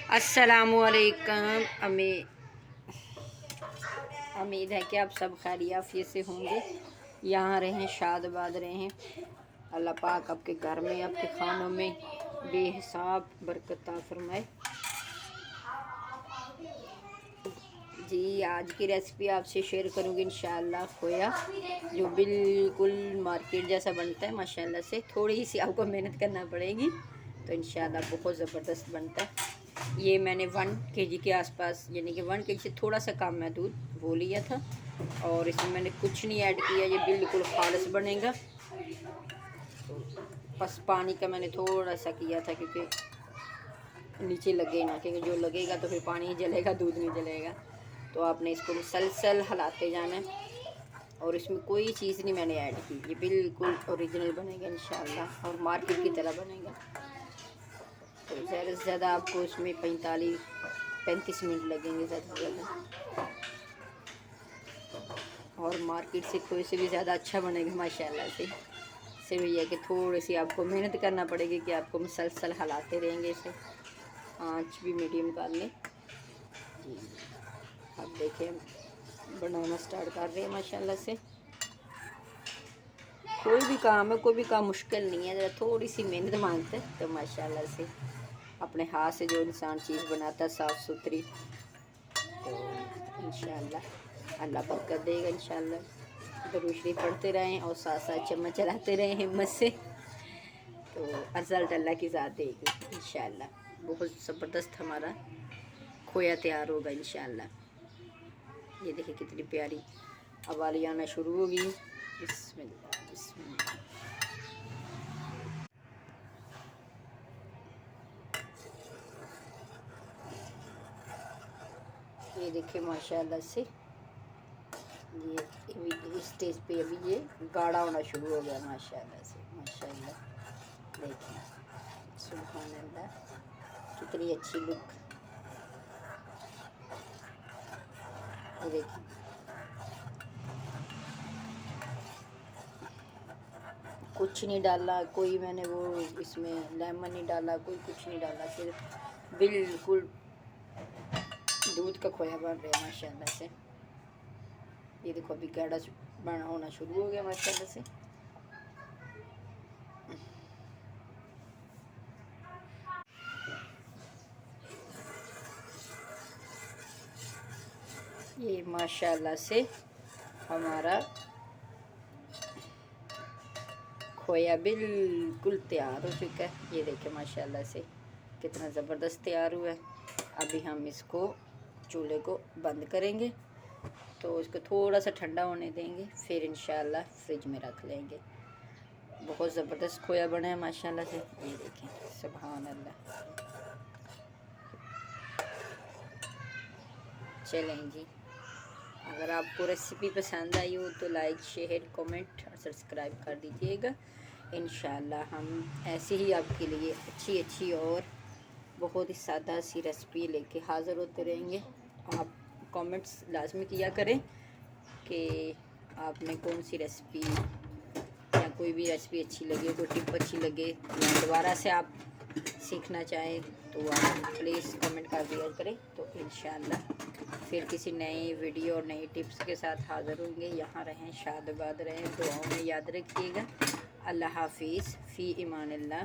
अस्सलामुअलैकुम। उम्मीद है कि आप सब खैरियत से होंगे, यहाँ रहें, शादबाद रहें। अल्लाह पाक आपके घर में, आपके खानों में बेहिसाब बरकत फरमाए। जी, आज की रेसिपी आपसे शेयर करूँगी इंशाअल्लाह खोया, जो बिल्कुल मार्केट जैसा बनता है माशाल्लाह से। थोड़ी सी आपको मेहनत करना पड़ेगी तो इंशाअल्लाह बहुत ज़बरदस्त बनता है। ये मैंने 1 केजी के आसपास, यानी कि 1 केजी से थोड़ा सा कम मैं दूध वो लिया था, और इसमें मैंने कुछ नहीं ऐड किया। ये बिल्कुल खालिस बनेगा। तो बस पानी का मैंने थोड़ा सा किया था, क्योंकि नीचे लगे ना, क्योंकि जो लगेगा तो फिर पानी ही जलेगा, दूध नहीं जलेगा। तो आपने इसको मुसलसल हिलाते जाना है, और इसमें कोई चीज़ नहीं मैंने ऐड की। ये बिल्कुल ओरिजिनल बनेगा इंशाल्लाह, और मार्केट की तरह बनेगा। तो ज़्यादा से ज़्यादा आपको इसमें 35 मिनट लगेंगे ज़्यादा से ज़्यादा, और मार्केट से खोए से भी ज़्यादा अच्छा बनेगा माशाल्लाह से। सिर्फ ये है कि थोड़ी सी आपको मेहनत करना पड़ेगी कि आपको मुसलसल हिलाते रहेंगे इसे। आँच भी मीडियम कर लें जी। अब देखें बनाना स्टार्ट कर रहे हैं माशाल्लाह से। कोई भी काम है, कोई भी काम मुश्किल नहीं है, ज़रा थोड़ी सी मेहनत मांगता है। तो माशाल्लाह से अपने हाथ से जो इंसान चीज़ बनाता है साफ़ सुथरी, तो इंशाअल्लाह अल्लाह बरकत देगा इंशाअल्लाह। दरूद शरीफ पढ़ते रहें और साथ साथ चम्मच चलाते रहें हिम्मत से, तो रिज़ल्ट अल्लाह की ज़ात देगी इंशाअल्लाह। बहुत ज़बरदस्त हमारा खोया तैयार होगा इंशाअल्लाह। ये देखिए कितनी प्यारी आवाज़ आना शुरू होगी। बिस्मिल्लाह बिस्मिल्लाह। ये देखिए माशाल्लाह से ये इस स्टेज पे अभी ये गाढ़ा होना शुरू हो गया माशाल्लाह से। माशाल्लाह देखिए, सुभान अल्लाह, कितनी अच्छी लुक। ये देखिए कुछ नहीं डाला, कोई मैंने वो इसमें लेमन नहीं डाला, कोई कुछ नहीं डाला, सिर्फ बिल्कुल दूध का खोया बन रहा है माशाल्लाह से। ये देखो अभी गाढ़ा बना होना शुरू हो गया माशाल्लाह से। ये माशाल्लाह से हमारा खोया बिल्कुल तैयार हो चुका है। ये देखिए माशाल्लाह से कितना ज़बरदस्त तैयार हुआ है। अभी हम इसको चूल्हे को बंद करेंगे, तो इसको थोड़ा सा ठंडा होने देंगे, फिर इंशाल्लाह फ्रिज में रख लेंगे। बहुत ज़बरदस्त खोया बना है माशाल्लाह से। ये देखें सुभान अल्लाह। चलें जी, अगर आपको रेसिपी पसंद आई हो तो लाइक शेयर कमेंट और सब्सक्राइब कर दीजिएगा। इंशाल्लाह हम ऐसे ही आपके लिए अच्छी और बहुत ही सादा सी रेसिपी लेके हाज़िर होते रहेंगे। आप कमेंट्स लाजमी किया करें कि आपने कौन सी रेसिपी या कोई भी रेसिपी अच्छी लगे, कोई टिप अच्छी लगे, या दोबारा से आप सीखना चाहें तो आप प्लीज़ कमेंट कर दिया करें। तो इंशाल्लाह फिर किसी नई वीडियो और नई टिप्स के साथ हाज़िर होंगे। यहाँ रहें, शादबाद रहें, दुआओं में याद रखिएगा। अल्लाह हाफिज़, फ़ी इमानिल्लाह।